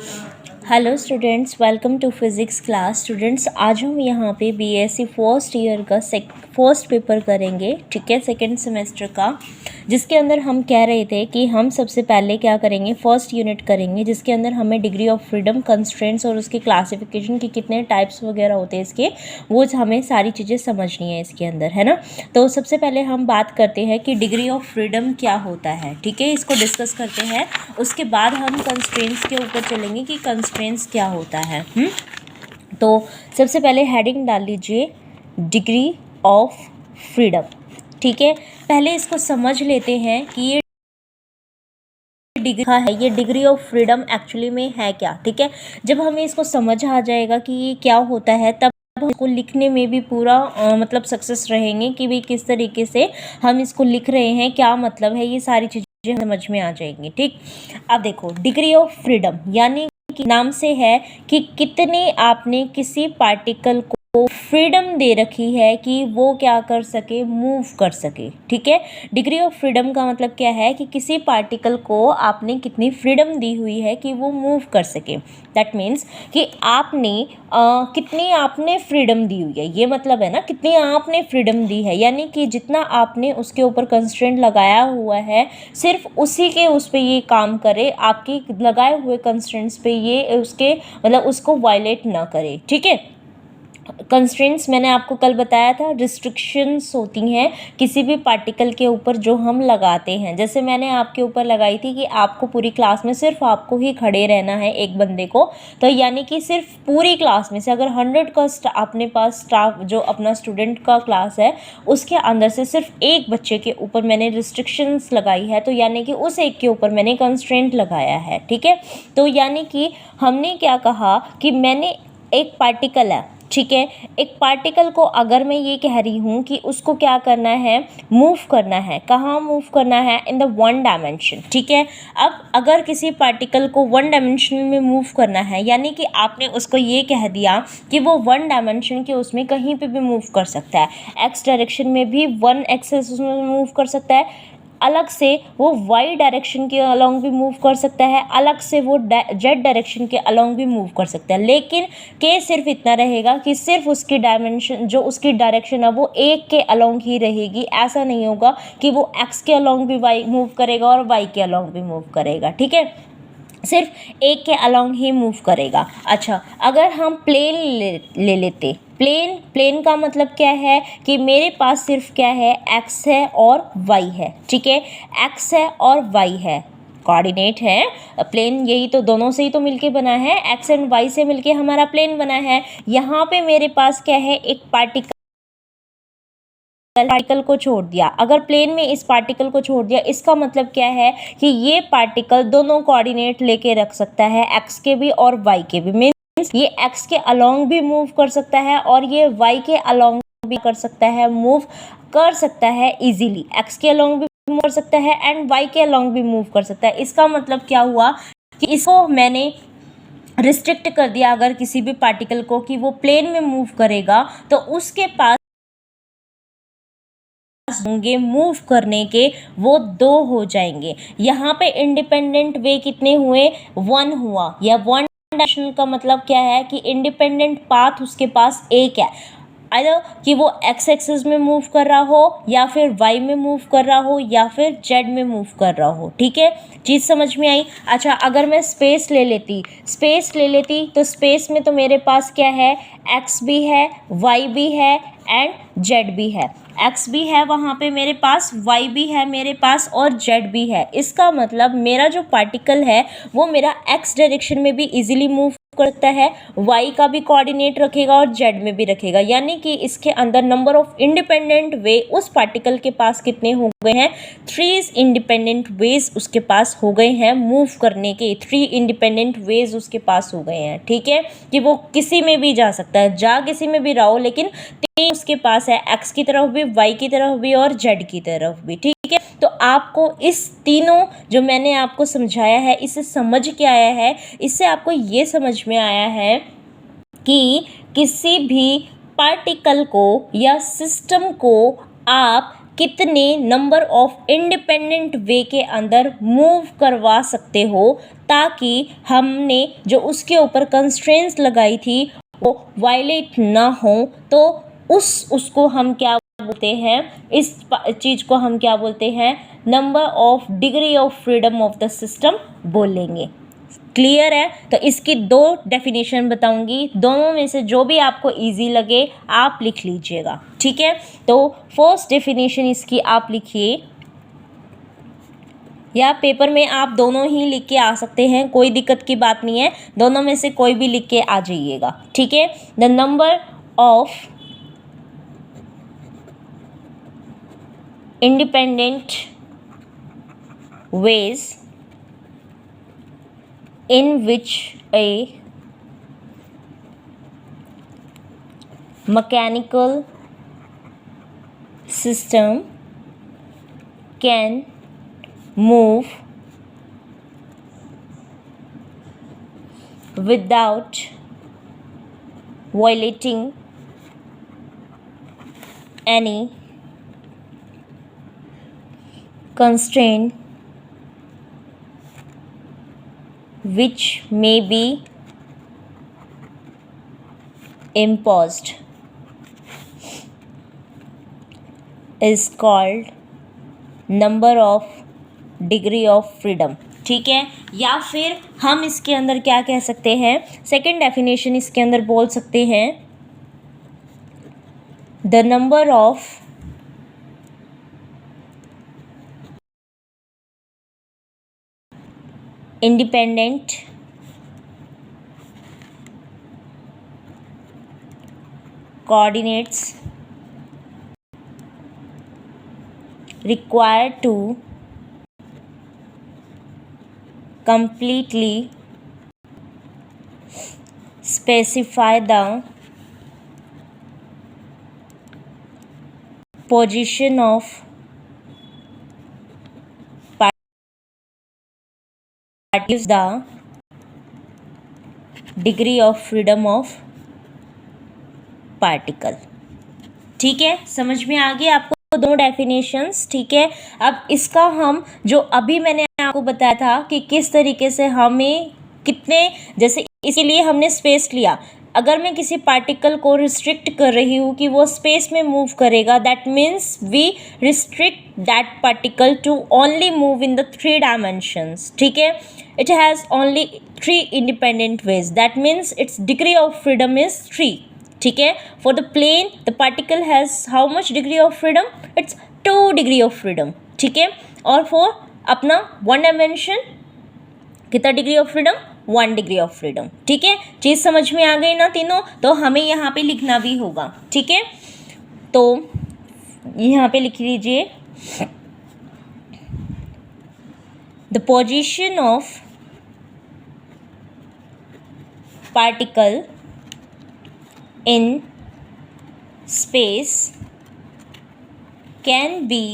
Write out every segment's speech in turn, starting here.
Hello students, welcome to physics class. Students, आज हम यहाँ पे बीएससी फर्स्ट ईयर का फर्स्ट पेपर करेंगे, ठीक है, सेकंड सेमेस्टर का, जिसके अंदर हम कह रहे थे कि हम सबसे पहले क्या करेंगे, फर्स्ट यूनिट करेंगे, जिसके अंदर हमें डिग्री ऑफ फ्रीडम, कंस्ट्रेंट्स और उसके क्लासिफिकेशन के कितने टाइप्स वगैरह होते हैं इसके, वो हमें सारी चीज़ें समझनी है इसके अंदर, है ना। तो सबसे पहले हम बात करते हैं कि डिग्री ऑफ फ्रीडम क्या होता है, ठीक है, इसको डिस्कस करते हैं। उसके बाद हम कंस्ट्रेंट्स के ऊपर चलेंगे कि कंस्ट्रेंट्स क्या होता है। तो सबसे पहले हेडिंग डाल लीजिए, डिग्री ऑफ फ्रीडम, ठीक है। पहले इसको समझ लेते हैं कि ये डिग्री है, ये डिग्री ऑफ फ्रीडम एक्चुअली में है क्या, ठीक है। जब हमें इसको समझ आ जाएगा कि ये क्या होता है, तब इसको लिखने में भी पूरा मतलब सक्सेस रहेंगे कि भाई किस तरीके से हम इसको लिख रहे हैं, क्या मतलब है, ये सारी चीज़ें समझ में आ जाएंगी, ठीक। अब देखो, डिग्री ऑफ फ्रीडम यानी कि नाम से है कि कितने आपने किसी पार्टिकल को फ्रीडम दे रखी है कि वो क्या कर सके, मूव कर सके, ठीक है। डिग्री ऑफ फ्रीडम का मतलब क्या है कि किसी पार्टिकल को आपने कितनी फ्रीडम दी हुई है कि वो मूव कर सके। दैट मीन्स कि आपने कितनी आपने फ्रीडम दी हुई है, ये मतलब है ना, कितनी आपने फ्रीडम दी है, यानी कि जितना आपने उसके ऊपर कंस्ट्रेंट लगाया हुआ है, सिर्फ उसी के उस पर ये काम करे, आपके लगाए हुए कंस्ट्रेंट्स पे ये उसके मतलब उसको वायलेट ना करे, ठीक है। कंस्ट्रेंट्स मैंने आपको कल बताया था, रिस्ट्रिक्शंस होती हैं किसी भी पार्टिकल के ऊपर जो हम लगाते हैं। जैसे मैंने आपके ऊपर लगाई थी कि आपको पूरी क्लास में सिर्फ आपको ही खड़े रहना है एक बंदे को, तो यानी कि सिर्फ पूरी क्लास में से अगर 100 का अपने पास स्टाफ जो अपना स्टूडेंट का क्लास है उसके अंदर से सिर्फ एक बच्चे के ऊपर मैंने रिस्ट्रिक्शंस लगाई है, तो यानी कि उस एक के ऊपर मैंने कंस्ट्रेंट लगाया है, ठीक है। तो यानी कि हमने क्या कहा कि मैंने एक पार्टिकल है, ठीक है, एक पार्टिकल को अगर मैं ये कह रही हूँ कि उसको क्या करना है, मूव करना है, कहाँ मूव करना है, इन द वन डायमेंशन, ठीक है। अब अगर किसी पार्टिकल को वन डायमेंशन में मूव करना है, यानी कि आपने उसको ये कह दिया कि वो वन डायमेंशन के उसमें कहीं पे भी मूव कर सकता है, एक्स डायरेक्शन में भी वन एक्सेस उसमें मूव कर सकता है, अलग से वो वाई डायरेक्शन के अलोंग भी मूव कर सकता है, अलग से वो जेड डायरेक्शन के अलोंग भी मूव कर सकता है, लेकिन के सिर्फ इतना रहेगा कि सिर्फ उसकी डायमेंशन जो उसकी डायरेक्शन है वो एक के अलोंग ही रहेगी। ऐसा नहीं होगा कि वो एक्स के अलोंग भी वाई मूव करेगा और वाई के अलोंग भी मूव करेगा, ठीक है, सिर्फ एक के अलोंग ही मूव करेगा। अच्छा, अगर हम प्लेन ले लेते, प्लेन का मतलब क्या है कि मेरे पास सिर्फ क्या है, एक्स है और वाई है, ठीक है, एक्स है और वाई है, कोऑर्डिनेट है। प्लेन यही तो दोनों से ही तो मिलके बना है, एक्स एंड वाई से मिलके हमारा प्लेन बना है। यहाँ पे मेरे पास क्या है, एक पार्टिकल को छोड़ दिया, अगर प्लेन में इस पार्टिकल को छोड़ दिया, इसका मतलब क्या है कि ये पार्टिकल दोनों कोऑर्डिनेट लेके रख सकता है, एक्स के भी और वाई के भी। मीन्स ये एक्स के अलोंग भी मूव कर सकता है और ये वाई के अलोंग भी कर सकता है, मूव कर सकता है इजीली, एक्स के अलोंग भी मूव कर सकता है एंड वाई के अलोंग भी मूव कर सकता है। इसका मतलब क्या हुआ कि इसको मैंने रिस्ट्रिक्ट कर दिया अगर किसी भी पार्टिकल को कि वो प्लेन में मूव करेगा, तो उसके पास होंगे मूव करने के, वो दो हो जाएंगे। यहाँ पे इंडिपेंडेंट वे कितने हुए, वन हुआ, या वन डायरेक्शन का मतलब क्या है कि इंडिपेंडेंट पाथ उसके पास एक है, आइदर कि वो एक्स एक्सिस में मूव कर रहा हो या फिर वाई में मूव कर रहा हो या फिर जेड में मूव कर रहा हो, ठीक है, चीज़ समझ में आई। अच्छा, अगर मैं स्पेस ले लेती तो स्पेस में तो मेरे पास क्या है, एक्स भी है, वाई भी है एंड जेड भी है, एक्स भी है वहाँ पे मेरे पास, वाई भी है मेरे पास और जेड भी है। इसका मतलब मेरा जो पार्टिकल है वो मेरा एक्स डायरेक्शन में भी इजीली मूव करता है, वाई का भी कोऑर्डिनेट रखेगा और जेड में भी रखेगा, यानी कि इसके अंदर नंबर ऑफ इंडिपेंडेंट वे उस पार्टिकल के पास कितने हो गए हैं, 3 इंडिपेंडेंट वेज उसके पास हो गए हैं मूव करने के, 3 इंडिपेंडेंट वेज उसके पास हो गए हैं, ठीक है, कि वो किसी में भी जा सकता है, जा किसी में भी रहा हो, लेकिन उसके पास है, एक्स की तरफ भी, वाई की तरफ भी और जेड की तरफ भी, ठीक है। तो आपको इस तीनों जो मैंने आपको समझाया है, इससे समझ के आया है, इससे आपको ये समझ में आया है कि किसी भी पार्टिकल को या सिस्टम को आप कितने नंबर ऑफ इंडिपेंडेंट वे के अंदर मूव करवा सकते हो, ताकि हमने जो उसके ऊपर कंस्ट्रेंट्स लगाई थी वो वायलेट ना हो। तो उसको हम क्या बोलते हैं, इस चीज़ को हम क्या बोलते हैं, number of degree of freedom of the system बोलेंगे। क्लियर है? तो इसकी दो डेफिनेशन बताऊंगी, दोनों में से जो भी आपको इजी लगे आप लिख लीजिएगा, ठीक है। तो फर्स्ट डेफिनेशन इसकी आप लिखिए, या पेपर में आप दोनों ही लिख के आ सकते हैं, कोई दिक्कत की बात नहीं है, दोनों में से कोई भी लिख के आ जाइएगा, ठीक है। The number of independent ways in which a mechanical system can move without violating any constraint which may be imposed is called number of degree of freedom, ठीक है। या फिर हम इसके अंदर क्या कह सकते हैं, सेकंड डेफिनेशन इसके अंदर बोल सकते हैं, the number of independent coordinates required to completely specify the position of gives the degree of freedom of particle, ठीक है। समझ में आ गई आपको दो डेफिनेशंस, ठीक है। अब इसका हम जो अभी मैंने आपको बताया था कि किस तरीके से हमें कितने, जैसे इसके लिए हमने स्पेस लिया, अगर मैं किसी पार्टिकल को रिस्ट्रिक्ट कर रही हूँ कि वो स्पेस में मूव करेगा, that means we restrict that particle to only move in the 3 dimensions, ठीक है। It has only 3 independent ways, that means its degree of freedom is 3, ठीक है। For the plane the particle has how much degree of freedom, it's 2 degree of freedom, ठीक है। और for अपना 1 dimension कितना degree of freedom, 1 degree of freedom, ठीक है। चीज़ समझ में आ गई ना तीनों, तो हमें यहाँ पे लिखना भी होगा, ठीक है। तो यहाँ पे लिख लीजिए, the position of particle in space can be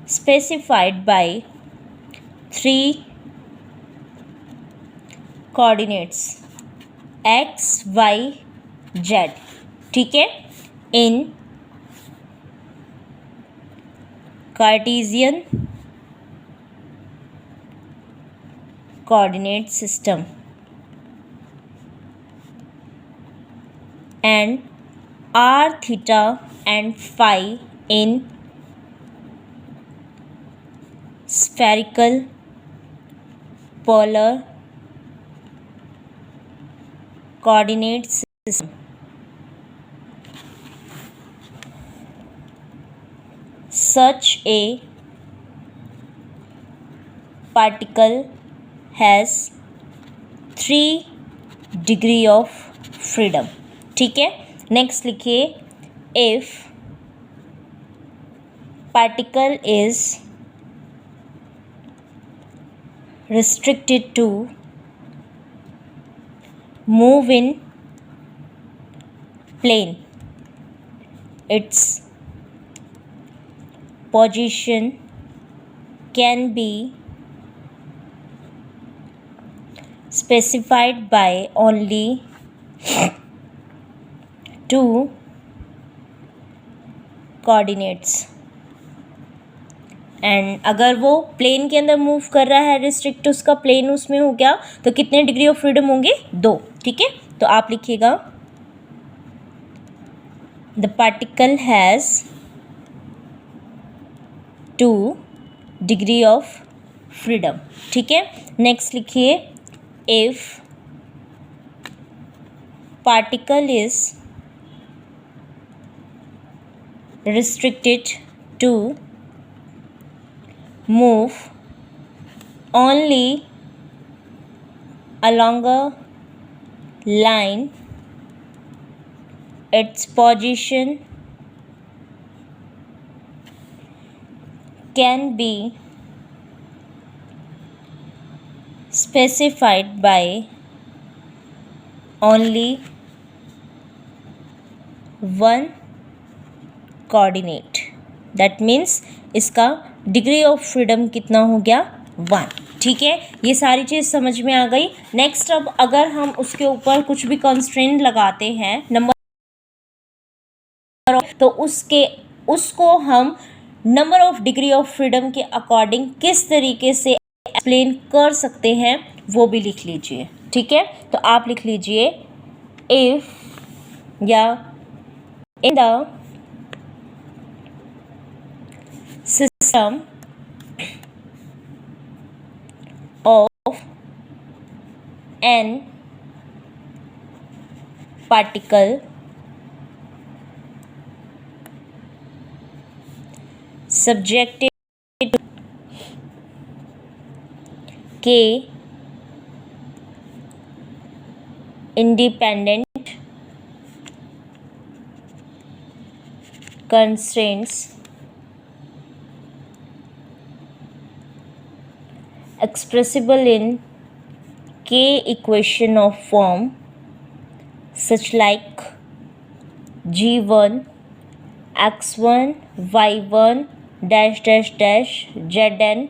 specified by 3 coordinates x, y, z, ठीक है, in Cartesian coordinate system and r, theta and phi in spherical polar coordinate system. Such a particle has 3 degree of freedom, ठीक है। Next लिखिए, if particle is restricted to move in plane, its position can be specified by only 2 coordinates and अगर वो plane के अंदर move कर रहा है, रिस्ट्रिक्ट उसका प्लेन उसमें हो गया, तो कितने डिग्री ऑफ फ्रीडम होंगे? 2। ठीक है, तो आप लिखिएगा the particle has 2 degree of freedom. ठीक है, नेक्स्ट लिखिए if particle is restricted to move only along a line, its position can be specified by only one coordinate. That means इसका डिग्री ऑफ फ्रीडम कितना हो गया? 1। ठीक है, ये सारी चीज़ समझ में आ गई। नेक्स्ट अब अगर हम उसके ऊपर कुछ भी कंस्ट्रेंट लगाते हैं नंबर, तो उसको हम number of degree of freedom के अकॉर्डिंग किस तरीके से एक्सप्लेन कर सकते हैं वो भी लिख लीजिए। ठीक है, तो आप लिख लीजिए इफ या in the system of an particle subjected to k independent constraints expressible in k equation of form such like g1 x1 y1 dash dash dash zn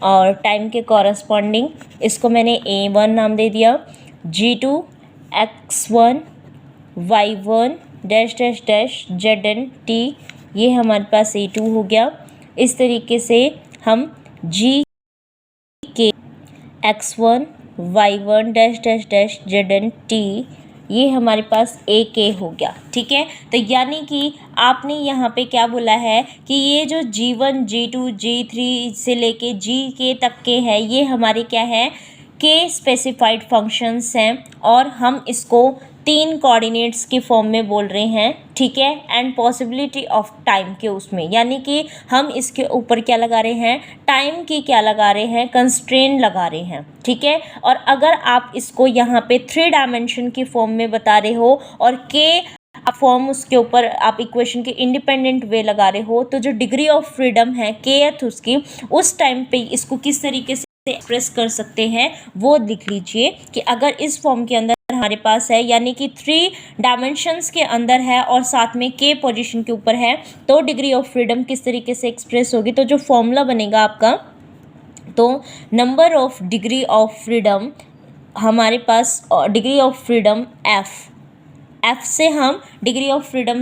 और टाइम के कॉरस्पॉन्डिंग इसको मैंने a1 नाम दे दिया, g2 x1 y1 dash dash dash zn t ये हमारे पास a2 हो गया। इस तरीके से हम g के x1 y1 dash dash dash zn t ये हमारे पास ए के हो गया। ठीक है, तो यानी कि आपने यहाँ पे क्या बोला है कि ये जो g1 g2 g3 से लेके g के तक के है ये हमारे क्या है के स्पेसिफाइड फंक्शंस हैं और हम इसको 3 कोऑर्डिनेट्स की फॉर्म में बोल रहे हैं। ठीक है, एंड पॉसिबिलिटी ऑफ टाइम के उसमें, यानी कि हम इसके ऊपर क्या लगा रहे हैं, टाइम की क्या लगा रहे हैं, कंस्ट्रेंट लगा रहे हैं। ठीक है, और अगर आप इसको यहाँ पे 3 डायमेंशन की फॉर्म में बता रहे हो और के फॉर्म उसके ऊपर आप इक्वेशन के इंडिपेंडेंट वे लगा रहे हो, तो जो डिग्री ऑफ फ्रीडम है केथ उसकी उस टाइम पे इसको किस तरीके से एक्सप्रेस कर सकते हैं वो लिख लीजिए कि अगर इस फॉर्म के अंदर हमारे पास है यानी कि 3 डायमेंशंस के अंदर है और साथ में के पोजीशन के ऊपर है, तो डिग्री ऑफ फ्रीडम किस तरीके से एक्सप्रेस होगी। तो जो फॉर्मूला बनेगा आपका, तो number of degree of freedom हमारे पास डिग्री ऑफ फ्रीडम एफ से हम डिग्री ऑफ फ्रीडम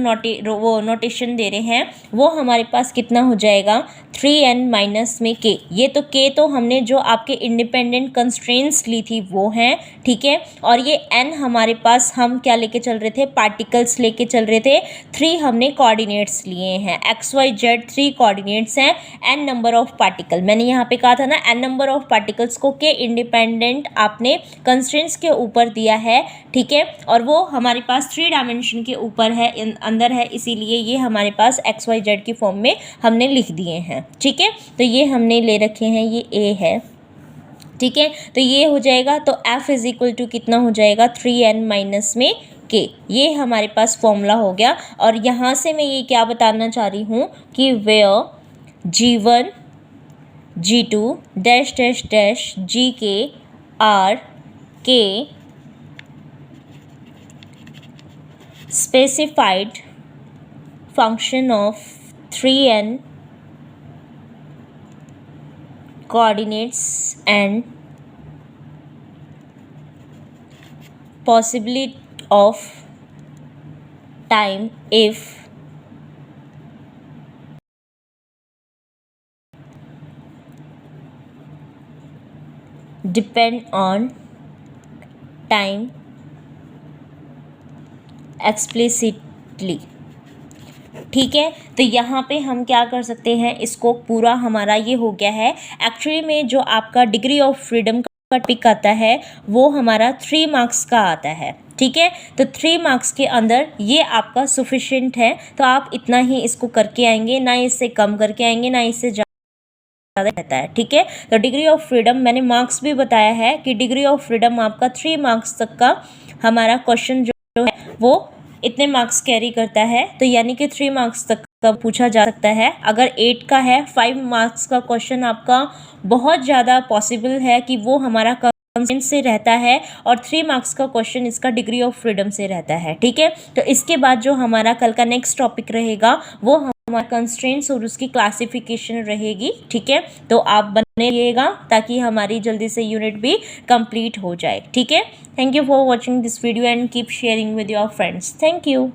नोटेशन दे रहे हैं, वो हमारे पास कितना हो जाएगा 3n माइनस में k। ये तो k तो हमने जो आपके इंडिपेंडेंट कंस्ट्रेंट्स ली थी वो हैं। ठीक है, और ये n हमारे पास हम क्या लेके चल रहे थे, पार्टिकल्स लेके चल रहे थे। 3 हमने कोऑर्डिनेट्स लिए हैं, x y z 3 कोऑर्डिनेट्स हैं, n नंबर ऑफ पार्टिकल। मैंने यहाँ पे कहा था ना n नंबर ऑफ पार्टिकल्स को के इंडिपेंडेंट आपने कंस्ट्रेंट्स के ऊपर दिया है। ठीक है, और वो हमारे पास 3 डायमेंशन के ऊपर है, अंदर है, इसीलिए ये हमारे पास एक्स वाई जेड की फॉर्म में हमने लिख दिए हैं। ठीक है, तो ये हमने ले रखे हैं, ये ए है। ठीक है, तो ये हो जाएगा, तो एफ इज इक्वल टू कितना हो जाएगा 3n माइनस में के। ये हमारे पास फॉर्मूला हो गया। और यहाँ से मैं ये क्या बताना चाह रही हूँ कि where g1 g2 dash dash dash G के आर के specified function of 3n coordinates and possibility of time if depend on time explicitly. ठीक है, तो यहाँ पे हम क्या कर सकते हैं, इसको पूरा हमारा ये हो गया है। एक्चुअली में जो आपका डिग्री ऑफ फ्रीडम का टॉपिक आता है वो हमारा 3 मार्क्स का आता है। ठीक है, तो 3 मार्क्स के अंदर ये आपका सफिशिएंट है, तो आप इतना ही इसको करके आएंगे, ना इससे कम करके आएंगे ना इससे ज़्यादा रहता है। ठीक है, तो डिग्री ऑफ फ्रीडम मैंने मार्क्स भी बताया है कि डिग्री ऑफ फ्रीडम आपका 3 मार्क्स तक का हमारा क्वेश्चन जो है वो इतने मार्क्स कैरी करता है, तो यानी कि 3 मार्क्स तक का पूछा जा सकता है। अगर 8 का है, 5 मार्क्स का क्वेश्चन आपका बहुत ज़्यादा पॉसिबल है कि वो हमारा कंस्ट्रेंट से रहता है, और 3 मार्क्स का क्वेश्चन इसका डिग्री ऑफ फ्रीडम से रहता है। ठीक है, तो इसके बाद जो हमारा कल का नेक्स्ट टॉपिक रहेगा वो हमारा कंस्ट्रेंट्स और उसकी क्लासिफिकेशन रहेगी। ठीक है, तो आप बने रहिएगा ताकि हमारी जल्दी से यूनिट भी कंप्लीट हो जाए। ठीक है, thank you for watching this video and keep sharing with your friends. Thank you.